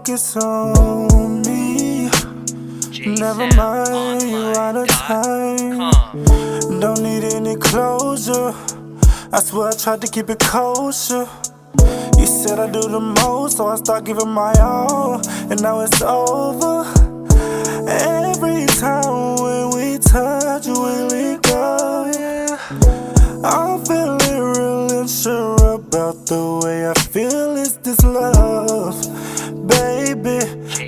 focus on me. Never mind, you out of time. Don't need any closure. I swear I tried to keep it kosher. You said I do the most, so I start giving my all. And now it's over. Every time when we touch, we let go, yeah. I'm feeling real unsure about the way I feel. Is this love, baby?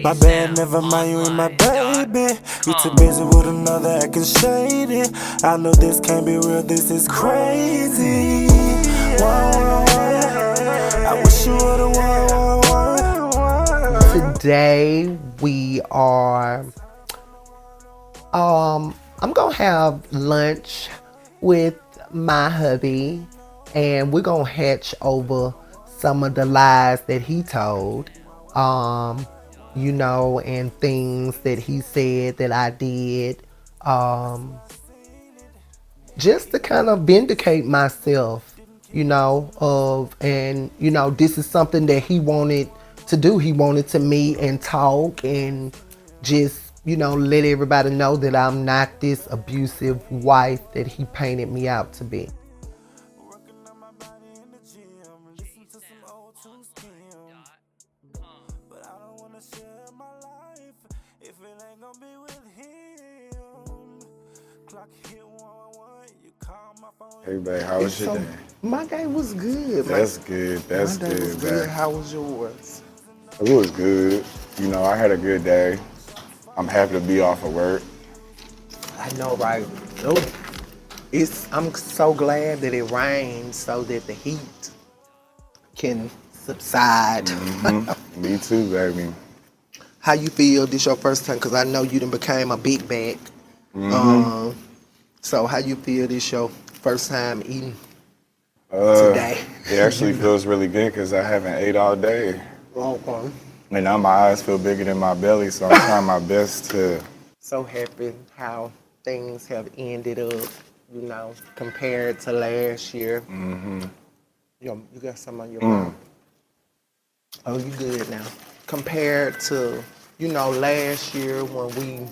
My bad, never mind, you ain't my baby. You too busy with another acting shady. I know this can't be real, this is crazy. I wish you would've won. Today we are I'm gonna have lunch with my hubby, and we're gonna hatch over some of the lies that he told, you know, and things that he said that I did, just to kind of vindicate myself, you know, and you know, this is something that he wanted to do. He wanted to meet and talk and just, you know, let everybody know that I'm not this abusive wife that he painted me out to be. Hey, babe, how was your day? My day was good. That's good. That's my day was good, babe. How was yours? It was good. You know, I had a good day. I'm happy to be off of work. I know, right? Oh, I'm so glad that it rained so that the heat can subside. Mm-hmm. Me too, baby. How you feel? This your first time? Because I know you done became a big bag. Mm-hmm. So how you feel this your first time eating today? It actually feels really good because I haven't ate all day. Okay. And now my eyes feel bigger than my belly, so I'm trying my best to... So happy how things have ended up, you know, compared to last year. Mm-hmm. You got some on your mouth? Oh, you good now. Compared to, you know, last year when we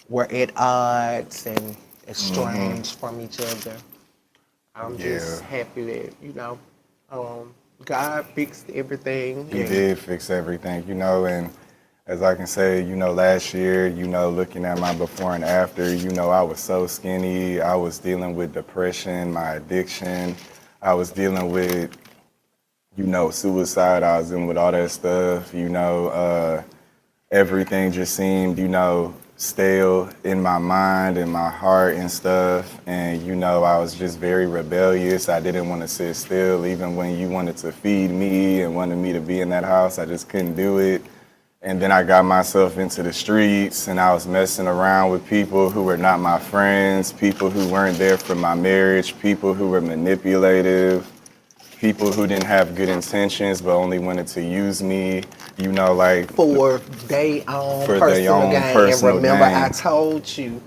were at odds and estranged from each other. I'm just happy that, you know, God fixed everything. He did fix everything, you know, and as I can say, you know, last year, you know, looking at my before and after, you know, I was so skinny. I was dealing with depression, my addiction. I was dealing with, you know, suicide. I was dealing with all that stuff, you know, everything just seemed, you know, stale in my mind and my heart and stuff. And, you know, I was just very rebellious. I didn't want to sit still. Even when you wanted to feed me and wanted me to be in that house, I just couldn't do it. And then I got myself into the streets and I was messing around with people who were not my friends, people who weren't there for my marriage, people who were manipulative, people who didn't have good intentions but only wanted to use me, you know, like... For their own personal gain. And remember, I told you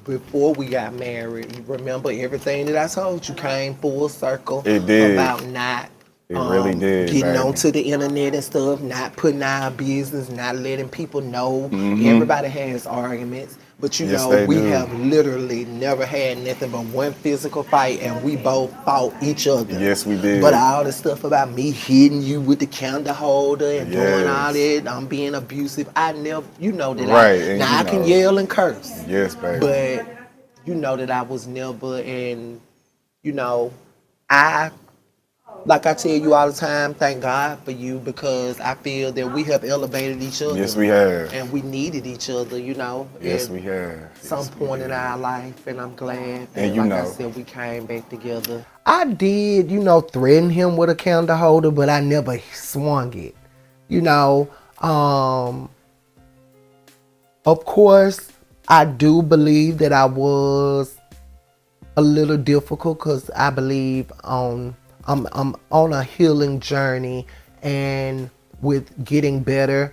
before we got married, you remember everything that I told you came full circle. It did. About not It really did, getting baby. onto the internet and stuff, not putting our business, not letting people know. Everybody has arguments, but you know, we have literally never had nothing but one physical fight, and we both fought each other. Yes, we did. But all the stuff about me hitting you with the candle holder and doing all that, I'm being abusive. I never, you know that I can yell and curse. Yes, baby. But you know that I was never, and you know, like I tell you all the time, thank God for you, because I feel that we have elevated each other. Yes, we have. And we needed each other, you know. Yes, we have. Some point in our life, and I'm glad that, and you like know, I said, we came back together. I did, you know, threaten him with a candle holder, but I never swung it. You know, of course, I do believe that I was a little difficult because I believe I'm on a healing journey, and with getting better,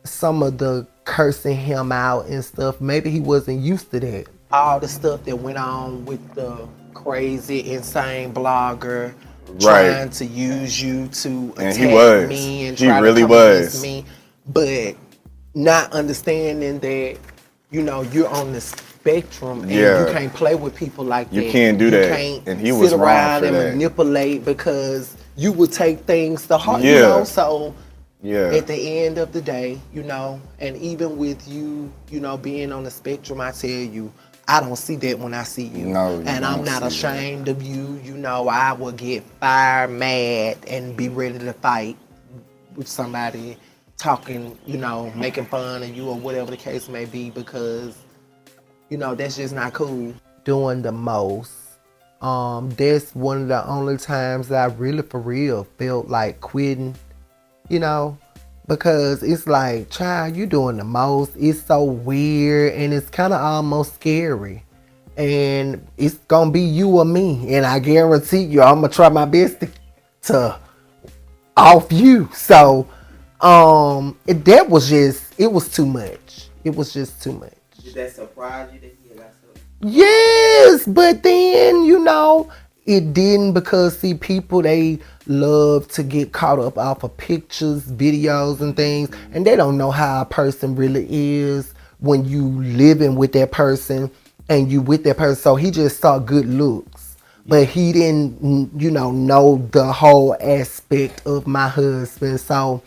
some of the cursing him out and stuff, maybe he wasn't used to that. All the stuff that went on with the crazy, insane blogger trying to use you to attack me and try to come against me. but not understanding that, you know, you're on the spectrum and Yeah. you can't play with people like You that. can't do that. Can't And he was sit wrong around for and that. manipulate because you would take things to heart, you Yeah. know. So Yeah. at the end of the day, you know, and even with you, you know, being on the spectrum, I tell you, I don't see that when I see you. No, you and I'm don't not see ashamed of you. You know, I will get fired, mad, and be ready to fight with somebody talking, you know, making fun of you or whatever the case may be, because, you know, that's just not cool. Doing the most. That's one of the only times that I really for real felt like quitting, you know, because it's like, child, you doing the most. It's so weird and it's kind of almost scary. And it's gonna be you or me. And I guarantee you, I'm gonna try my best to off you. So, that was just, it was too much. It was just too much. Did that surprise you that he had got so? Yes, but then, you know, it didn't, because see, people, they love to get caught up off of pictures, videos, and things, and they don't know how a person really is when you living with that person and you with that person. So he just saw good looks, but he didn't, you know the whole aspect of my husband. So,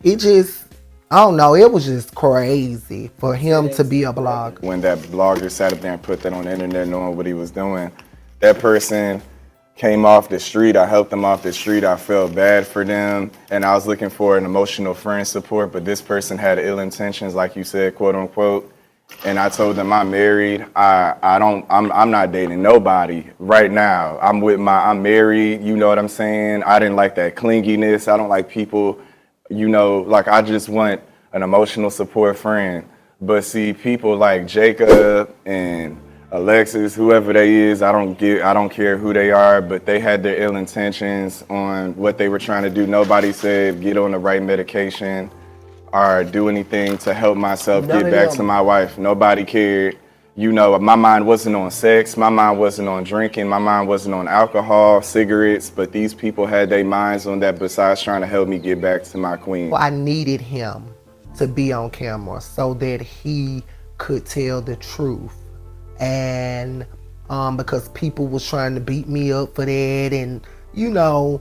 it just, I don't know, it was just crazy for him to be a blogger. When that blogger sat up there and put that on the internet knowing what he was doing, that person came off the street. I helped them off the street. I felt bad for them. And I was looking for an emotional friend support, but this person had ill intentions, like you said, quote unquote. And I told them I'm married. I'm not dating nobody right now. I'm married, you know what I'm saying? I didn't like that clinginess. I don't like people, you know, like I just want an emotional support friend. But see, people like Jacob and Alexis, whoever they is, I don't care who they are, but they had their ill intentions on what they were trying to do. Nobody said get on the right medication or do anything to help myself None get of back them. to my wife. Nobody cared. You know, my mind wasn't on sex. My mind wasn't on drinking. My mind wasn't on alcohol, cigarettes. But these people had their minds on that besides trying to help me get back to my queen. I needed him to be on camera so that he could tell the truth. And because people was trying to beat me up for that, and, you know,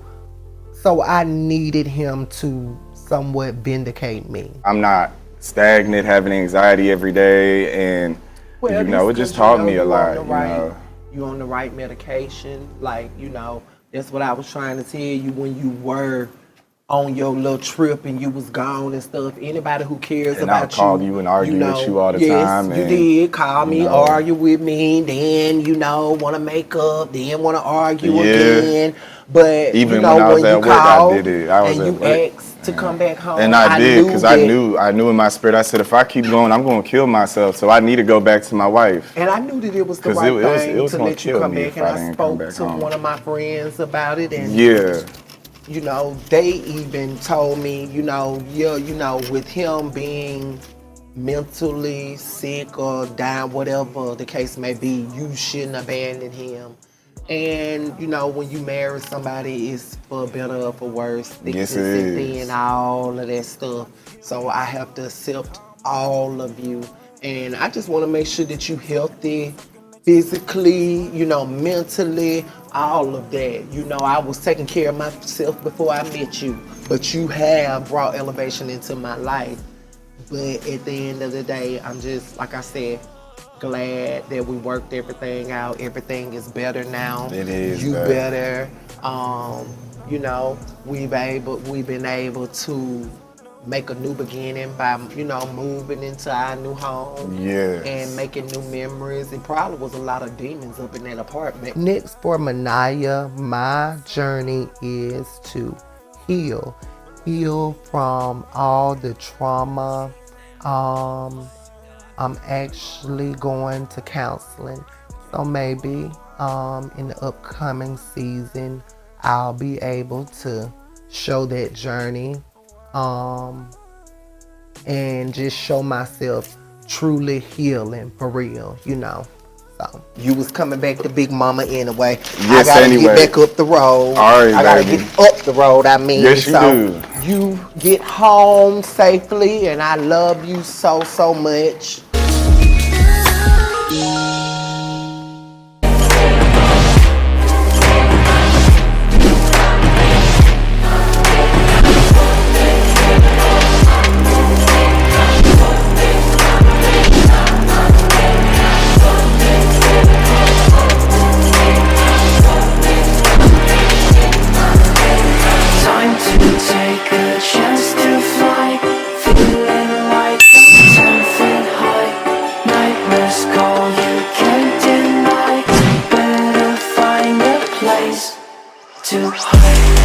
so I needed him to somewhat vindicate me. I'm not stagnant, having anxiety every day, and you know, it just taught me a lot. You know, you on the right medication, like, you know, that's what I was trying to tell you when you were on your little trip and you was gone and stuff. Anybody who cares and about I'll call you and argue know, with you all the yes, time. You and, did call me, know, argue with me, then, you know, want to make up, then want to argue Yeah. again. But even you know, when I was when at you work, called I did it. I was and at you work. asked to come back home, And I did, because I that- knew in my spirit. I said, if I keep going, I'm going to kill myself. So I need to go back to my wife. And I knew that it was the 'Cause right it thing was to gonna let you kill come me back. if And I I didn't come spoke back to home. one of my friends about it, and Yeah. you know, they even told me, you know, yeah, you know, with him being mentally sick or dying, whatever the case may be, you shouldn't abandon him. And, you know, when you marry somebody, it's for better or for worse, thickness Yes, it and is. thin, all of that stuff. So I have to accept all of you. And I just want to make sure that you healthy, physically, you know, mentally, all of that. You know, I was taking care of myself before I met you, but you have brought elevation into my life. But at the end of the day, I'm just, like I said, glad that we worked everything out. Everything is better now. It is You better. better. You know, we've been able to make a new beginning by, you know, moving into our new home. Yes. And making new memories. It probably was a lot of demons up in that apartment. Next for Manaya, my journey is to heal from all the trauma. I'm actually going to counseling, so maybe in the upcoming season I'll be able to show that journey, and just show myself truly healing for real, you know. So you was coming back to Big Mama anyway. Yes, I gotta anyway. get back up the road. All right, I gotta baby. get up the road, I mean. Yes, you so do. you get home safely, and I love you so, so much. Time to take a chance to fly, feeling like 10 feet high. Nightmares call, you can't deny. Better find a place to hide.